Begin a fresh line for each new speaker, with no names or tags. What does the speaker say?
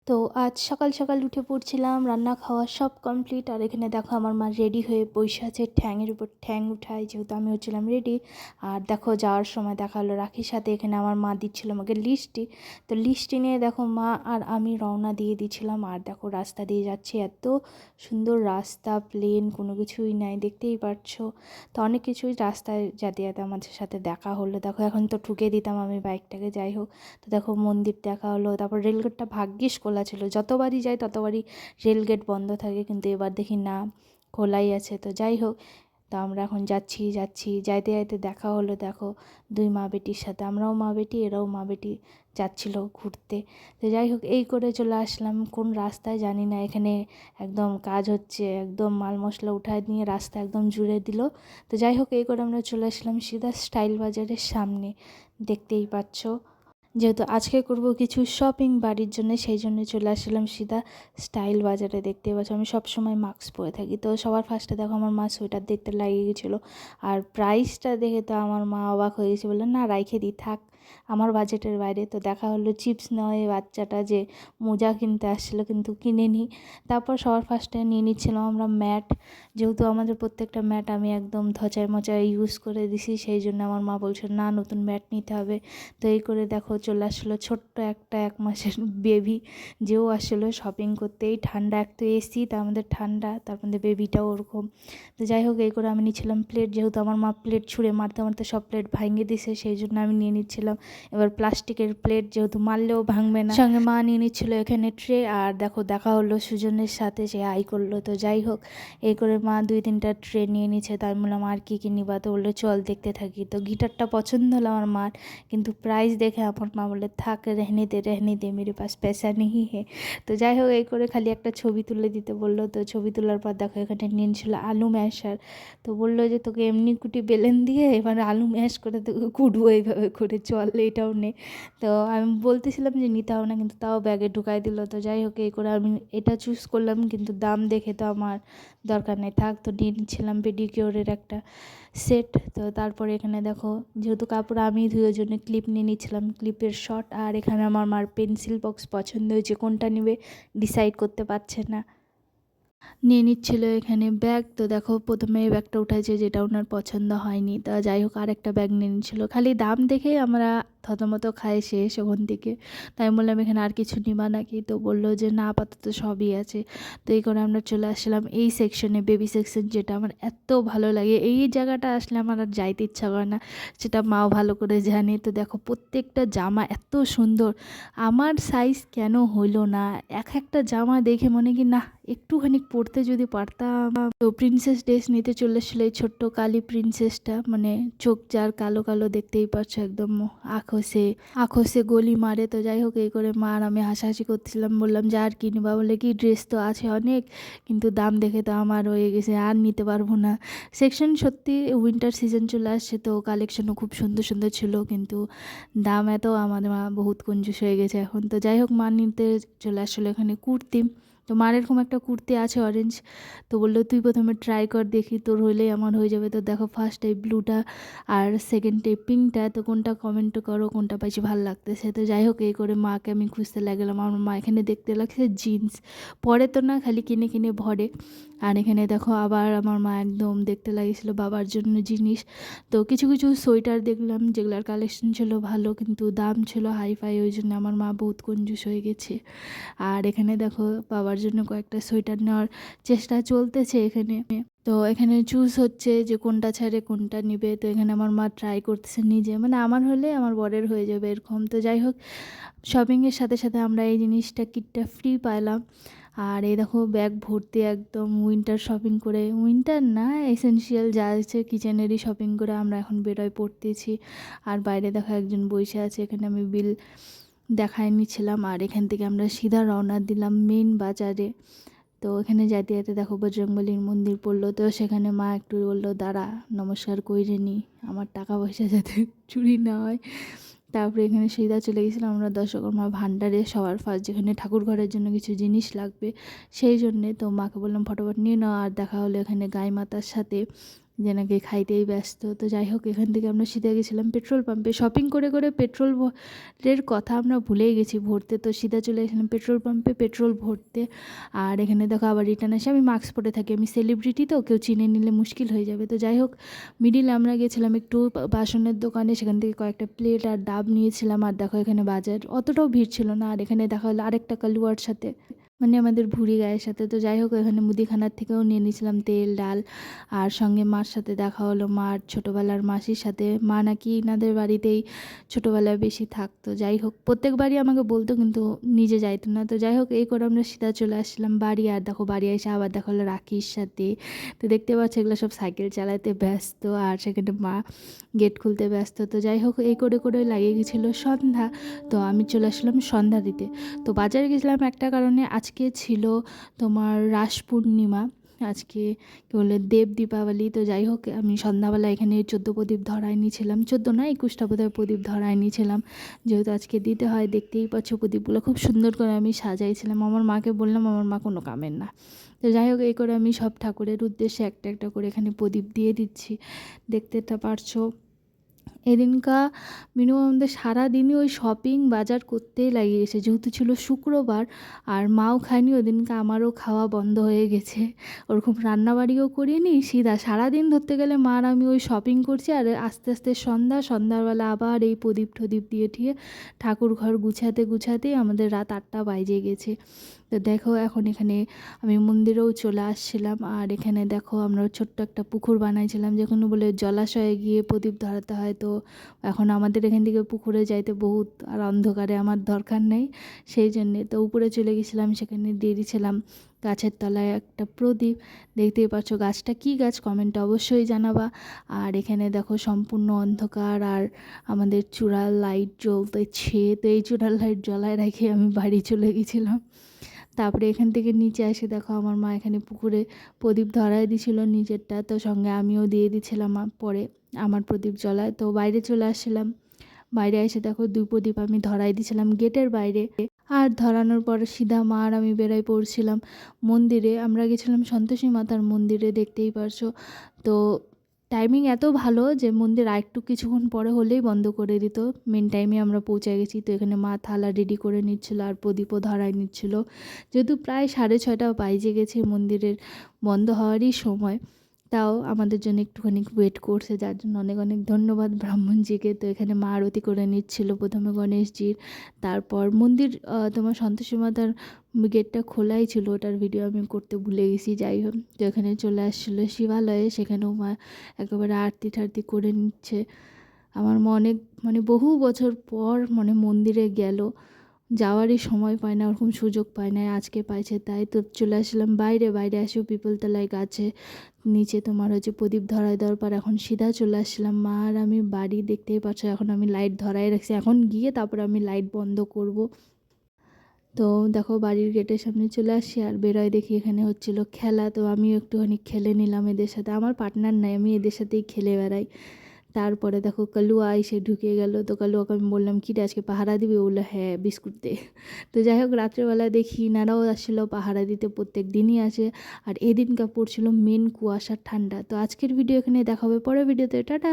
তো আজ সকাল সকাল উঠে পড়ছিলাম, রান্না খাওয়া সব কমপ্লিট। আর এখানে দেখো আমার মা রেডি হয়ে বসে আছে, ঠ্যাংয়ের উপর ঠ্যাং উঠায়, যেহেতু আমি হচ্ছিলাম রেডি। আর দেখো যাওয়ার সময় দেখা হলো রাখির সাথে, এখানে আমার মা দিচ্ছিল আমাকে লিস্টি। তো লিস্টি নিয়ে দেখো মা আর আমি রওনা দিয়ে দিচ্ছিলাম। আর দেখো রাস্তা দিয়ে যাচ্ছি, এত সুন্দর রাস্তা, প্লেন, কোনো কিছুই নাই, দেখতেই পারছো। তো অনেক কিছুই রাস্তায় যেতে যেতে আমাদের সাথে দেখা হলো। দেখো এখন তো ঠুকে দিতাম আমি বাইকটাকে, যাই হোক। তো দেখো মন্দির দেখা হলো, তারপর রেলগেটটা ভাগ্যিস খোলা ছিল। যতবারই যাই ততবারই রেলগেট বন্ধ থাকে, কিন্তু এবার দেখি না, খোলাই আছে। তো যাই হোক, তো আমরা এখন যাচ্ছি যাইতে যাইতে দেখা হলো দেখো দুই মা বেটির সাথে। আমরাও মা বেটি, এরাও মা বেটি, যাচ্ছিল ঘুরতে। তো যাই হোক, এই করে চলে আসলাম কোন রাস্তায় জানি না। এখানে একদম কাজ হচ্ছে, একদম মাল মশলা উঠায় নিয়ে রাস্তা একদম জুড়ে দিল। তো যাই হোক, এই করে আমরা চলে আসলাম সিধা স্টাইল বাজারের সামনে, দেখতেই পাচ্ছ। যেহেতু আজকে করব কিছু শপিং বাড়ির জন্য, সেই জন্য চলে আসলাম সিধা স্টাইল বাজারে। দেখতে পাচ্ছ আমি সব সময় মাস্ক পরে থাকি। তো সবার ফার্স্টে দেখো আমার মা সোয়েটার দেখতে লাগিয়ে গেছিলো। আর প্রাইসটা দেখে তো আমার মা অবাক হয়ে গেছে, বললেন না রাইখে দিই, থাক, আমার বাজেটের বাইরে। তো দেখা হলো চিপস নয়, বাচ্চাটা যে মোজা কিনতে আসছিলো কিন্তু কিনে নিই। তারপর সবার ফার্স্টে নিয়ে নিচ্ছিলাম আমরা ম্যাট। যেহেতু আমাদের প্রত্যেকটা ম্যাট আমি একদম ধচায় মচায় ইউজ করে দিছি, সেই জন্য আমার মা বলছিল না, নতুন ম্যাট নিতে হবে। তো এই করে দেখো চলে আসলো ছোট্ট একটা 1 মাসের বেবি, যেও আসলো শপিং করতে। এই ঠান্ডা, এক তো এসি, তার মধ্যে ঠান্ডা, তার মধ্যে বেবিটাও ওরকম। তো যাই হোক, এই করে আমি নিচ্ছিলাম প্লেট, যেহেতু আমার মা প্লেট ছুঁড়ে মারতে মারতে সব প্লেট ভাঙিয়ে দিছে, সেই জন্য আমি নিয়ে নিচ্ছিলাম এবার প্লাস্টিকের প্লেট, যেহেতু মারলেও ভাঙবে না। সঙ্গে মা নিয়ে নিচ্ছিল এখানে ট্রে। আর দেখো দেখা হলো সুজনের সাথে, সে আই করলো। তো যাই হোক, এই করে মা 2-3টা ট্রে নিয়ে নিচ্ছে। তাই বললাম আর কী কী নিবা, তো বললো চল দেখতে থাকি। তো গিটারটা পছন্দ হলো আমার মার, কিন্তু প্রাইস দেখে আমার মা বলে থাক, रहने दे मेरे पास पैसा नहीं है। তো যাই হোক, এই করে খালি একটা ছবি তুলে দিতে বললো। তো ছবি তোলার পর দেখো এখানে নিয়েছিল আলু ম্যাশার। তো বললো যে তোকে এমনি কুটি বেলেন দিয়ে এবার আলু ম্যাশ করে তোকে কুটবো, এইভাবে করে চল, এটাও নে। তো আমি বলতেছিলাম যে নিতে হবে না, কিন্তু তাও ব্যাগে ঢুকাই দিল। তো যাই হোক, এই করে আমি এটা চুজ করলাম, কিন্তু দাম দেখে তো আমার দরকার নেই, থাক। তো নিয়ে নিচ্ছিলাম পেডিকিওরের একটা সেট। তো তারপরে এখানে দেখো, যেহেতু কাপড় আমি ধুয়ে জন্য ক্লিপ নিয়ে নিচ্ছিলাম, ক্লিপের শর্ট। আর এখানে আমার মার পেন্সিল বক্স পছন্দ হয়েছে, কোনটা নেবে ডিসাইড করতে পারছে না, নিয়ে নিচ্ছিল এখানে ব্যাগ। তো দেখো প্রথমে এই ব্যাগটা উঠাইছে, যেটা ওনার পছন্দ হয়নি। তা যাই হোক, আরেকটা ব্যাগ নিয়ে নিচ্ছিল। খালি দাম দেখে আমরা থতমত খাই শেষ ওখান থেকে। তাই বললাম এখানে আর কিছু নিবা নাকি, তো বললো যে না, আপাতত সবই আছে। তো এই করে আমরা চলে আসলাম এই সেকশনে, বেবি সেকশন, যেটা আমার এত ভালো লাগে। এই জায়গাটা আসলে আমার আর যাইতে ইচ্ছা করে না, সেটা মাও ভালো করে জানে। তো দেখো প্রত্যেকটা জামা এত সুন্দর, আমার সাইজ কেন হইলো না, এক একটা জামা দেখে মনে কি না একটুখানি পরতে যদি পারতাম। তো প্রিন্সেস ড্রেস নিতে চলে এসেছিল এই ছোট্ট কালী প্রিন্সেসটা, মানে চোখ যার কালো কালো, দেখতেই পাচ্ছ একদম আঁখোসে গলি মারে। তো যাই হোক, এই করে মা আর আমি হাসাহাসি করছিলাম, বললাম যে আর কিনবা, বলে কি ড্রেস তো আছে অনেক, কিন্তু দাম দেখে তো আমার হয়ে গেছে, আর নিতে পারবো না। সেকশন সত্যি উইন্টার সিজন চলে আসছে, তো কালেকশনও খুব সুন্দর সুন্দর ছিল, কিন্তু দাম এত, আমাদের মা বহুত কঞ্জুস হয়ে গেছে এখন। তো যাই হোক, মা নিতে চলে আসলো এখানে কুর্তি। তো মার এরকম একটা কুর্তি আছে অরেঞ্জ। তো বললো তুই প্রথমে ট্রাই কর, দেখি তোর হইলেই আমার হয়ে যাবে। তো দেখো ফার্স্ট এই ব্লুটা আর সেকেন্ড এই পিঙ্কটা, তো কোনটা কমেন্ট করো, কোনটা পাইছি ভালো লাগতেছে। তো যাই হোক, এই করে মাকে আমি খুঁজতে লাগলাম। আমার মা এখানে দেখতে লাগছে জিন্স, পরে তো না, খালি কিনে কিনে ভরে। আর এখানে দেখো আবার আমার মা একদম দেখতে লাগিয়েছিল বাবার জন্য জিনিস। তো কিছু কিছু সোয়েটার দেখলাম, যেগুলোর কালেকশন ছিল ভালো, কিন্তু দাম ছিল হাই ফাই, ওই জন্য আমার মা বহুত কঞ্জুস হয়ে গেছে। আর এখানে দেখো বাবার জন্য কয়েকটা সোয়েটার নেওয়ার চেষ্টা চলতেছে এখানে। তো এখানে চুজ হচ্ছে যে কোনটা ছাড়ে কোনটা নিবে। তো এখানে আমার মা ট্রাই করতেছে নিজে, মানে আমার হলে আমার বরের হয়ে যাবে এরকম। তো যাই হোক, শপিংয়ের সাথে সাথে আমরা এই জিনিসটা, কিটটা ফ্রি পাইলাম। আর এই দেখো ব্যাগ ভর্তি একদম উইন্টার শপিং করে, উইন্টার না, এসেনশিয়াল যা আছে কিচেনেরই শপিং করে আমরা এখন বেরোয় পড়তেছি। আর বাইরে দেখো একজন বসে আছে, এখানে আমি বিল দেখায় নিচ্ছিলাম। আর এখান থেকে আমরা সিধা রওনা দিলাম মেন বাজারে। তো এখানে যাইতে যাইতে দেখো বজরংবলীর মন্দির পড়লো। তো সেখানে মা একটু বললো দাঁড়া, নমস্কার কইরে নি, আমার টাকা পয়সা যাতে চুরি না হয়। তারপরে এখানে সিধা চলে গেছিলাম আমরা দশকর্মা ভাণ্ডারে, সবার ফার্স্ট, যেখানে ঠাকুর ঘরের জন্য কিছু জিনিস লাগবে সেই জন্যে। তো মাকে বললাম ফটোফট নিয়ে নাও। আর দেখা হলো এখানে গাই মাতার সাথে, যে নাকি খাইতেই ব্যস্ত। তো যাই হোক, এখান থেকে আমরা সিধা গেছিলাম পেট্রোল পাম্পে। শপিং করে করে পেট্রোলের কথা আমরা ভুলেই গেছি ভরতে। তো সিধা চলে গেছিলাম পেট্রোল পাম্পে পেট্রোল ভরতে। আর এখানে দেখো আবার রিটার্ন আসে। আমি মাস্ক পরে থাকি, আমি সেলিব্রিটি, তো কেউ চিনে নিলে মুশকিল হয়ে যাবে। তো যাই হোক, মিডিলে আমরা গেছিলাম একটু বাসনের দোকানে, সেখান থেকে কয়েকটা প্লেট আর ডাব নিয়েছিলাম। আর দেখো এখানে বাজার অতটাও ভিড় ছিল না। আর এখানে দেখা হলো আরেকটা কালুয়ার সাথে, মানে আমাদের ভুঁড়ি গায়ের সাথে। তো যাই হোক, এখানে মুদিখানার থেকেও নিয়ে নিয়েছিলাম তেল ডাল। আর সঙ্গে মার সাথে দেখা হলো, মার ছোটোবেলার মাসির সাথে। মা নাকি ইনাদের বাড়িতেই ছোটোবেলায় বেশি থাকতো। যাই হোক, প্রত্যেকবারই আমাকে বলতো, কিন্তু নিজে যাইতো না। তো যাই হোক, এই করে আমরা সিধা চলে আসলাম বাড়ি। আর দেখো বাড়ি এসে আবার দেখা হলো রাখির সাথে। তো দেখতে পাচ্ছ এগুলো সব সাইকেল চালাতে ব্যস্ত, আর সেখানে মা গেট খুলতে ব্যস্ত। তো যাই হোক, এই করে করে লাগিয়ে গেছিলো সন্ধ্যা। তো আমি চলে আসলাম সন্ধ্যা দিতে। তো বাজারে গেছিলাম একটা কারণে, আজকে ছিল তোমার রাস পূর্ণিমা, আজকে কী বলে দেব দীপাবলি। তো যাই হোক, আমি সন্ধ্যাবেলা এখানে 14 প্রদীপ ধরায় নিয়েছিলাম, 14 না 21টা বোধহয় প্রদীপ ধরায় নিয়েছিলাম, যেহেতু আজকে দিতে হয়। দেখতেই পাচ্ছ প্রদীপগুলো খুব সুন্দর করে আমি সাজাইছিলাম। আমার মাকে বললাম, আমার মা কোনো কামের না। তো যাই হোক, এই করে আমি সব ঠাকুরের উদ্দেশ্যে একটা একটা করে এখানে প্রদীপ দিয়ে দিচ্ছি, দেখতেটা পারছো। এদিনকা মিনিমাম আমাদের সারাদিনই ওই শপিং বাজার করতেই লাগিয়েছে, যেহেতু ছিল শুক্রবার। আর মাও খায়নি ওদিনকে, আমারও খাওয়া বন্ধ হয়ে গেছে। ওরকম রান্নাবাড়িও করিনি, সিধা সারাদিন ধরতে গেলে মার আমি ওই শপিং করছি। আর আস্তে আস্তে সন্ধ্যাবেলা আবার এই প্রদীপ টদীপ দিয়ে ঠিয়ে ঠাকুর ঘর গুছাতে গুছাতেই আমাদের রাত 8টা বাজে গেছে। তো দেখো, এখন এখানে আমি মন্দিরেও চলে আসছিলাম। আর এখানে দেখো আমরা ছোট্ট একটা পুকুর বানাইছিলাম, যেখানে বলে জলাশয়ে গিয়ে প্রদীপ ধরাতে হয়। তো এখন আমাদের এখান থেকে পুকুরে যাইতে বহুত, আর অন্ধকারে আমার দরকার নেই, সেই জন্যে তো উপরে চলে গেছিলাম, সেখানে দিয়ে দিয়েছিলাম গাছের তলায় একটা প্রদীপ। দেখতেই পাচ্ছ গাছটা কী গাছ, কমেন্টে অবশ্যই জানাবা। আর এখানে দেখো সম্পূর্ণ অন্ধকার, আর আমাদের চূড়ার লাইট জ্বলতেছে। তো এই চূড়ার লাইট জ্বলায় রেখে আমি বাড়ি চলে গেছিলাম। তারপরে এখান থেকে নিচে এসে দেখো আমার মা এখানে পুকুরে প্রদীপ ধরায় দিছিল নিজেরটা, তো সঙ্গে আমিও দিয়ে দিছিলাম পরে আমার প্রদীপ জ্বলায়। তো বাইরে চলে আসছিলাম, বাইরে এসে দেখো 2 প্রদীপ আমি ধরাই দিয়েছিলাম গেটের বাইরে। আর ধরানোর পরে সিধা মা আর আমি বেরাই পড়ছিলাম মন্দিরে। আমরা গেছিলাম সন্তোষী মাতার মন্দিরে, দেখতেই পারছো। তো টাইমিং এত ভালো যে মন্দির আরেকটু কিছুক্ষণ পরে হলেই বন্ধ করে দিত, মেন টাইমে আমরা পৌঁছে গেছি। তো এখানে মা থালা রেডি করে নিচ্ছিল আর প্রদীপও ধরায় নিচ্ছিল, যেহেতু প্রায় 6:30 বাজে গেছে মন্দিরের বন্ধ হওয়ারই সময়। তাও আমাদের জন্য একটুখানি ওয়েট করছে, যার জন্য অনেক অনেক ধন্যবাদ ব্রাহ্মণজিকে। তো এখানে মা আরতি করে নিচ্ছিল প্রথমে গণেশজির, তারপর মন্দির তোমার সন্তোষী মাতার গেটটা খোলাই ছিল, ওটার ভিডিও আমি করতে ভুলে গেছি। যাই হোক, তো এখানে চলে আসছিলো শিবালয়ে, সেখানেও মা একেবারে আরতি টারতি করে নিচ্ছে। আমার মা অনেক মানে বহু বছর পর মানে মন্দিরে গেল, যাওয়ারই সময় পায় না, ওরকম সুযোগ পায় না, আজকে পাইছে। তাই তো চলে আসলাম বাইরে। বাইরে এসেও পিপলতলায় গাছে নিচে তোমার হচ্ছে প্রদীপ ধরায় দেওয়ার পর এখন সিধা চলে আসলাম মা আর আমি বাড়ি। দেখতেই পাচ্ছ এখন আমি লাইট ধরাই রাখছি, এখন গিয়ে তারপরে আমি লাইট বন্ধ করব। তো দেখো বাড়ির গেটের সামনে চলে আসছি, আর বেরোয় দেখি এখানে হচ্ছিল খেলা। তো আমিও একটুখানি খেলে নিলাম এদের সাথে, আমার পার্টনার নাই, আমি এদের সাথেই খেলে বেড়াই। তারপরে দেখো কালুয়া এসে ঢুকে গেল। তো কালুয়াকে আমি বললাম, কী রে আজকে পাহারা দিবি? বললো হ্যাঁ, বিস্কুট দে। তো যাই হোক, রাত্রেবেলা দেখি ইনারাও আসছিলো পাহারা দিতে, প্রত্যেক দিনই আসে। আর এদিনকার পড়ছিল মেন কুয়াশার ঠান্ডা। তো আজকের ভিডিও এখানে দেখা হবে, পরের ভিডিওতে টাটা।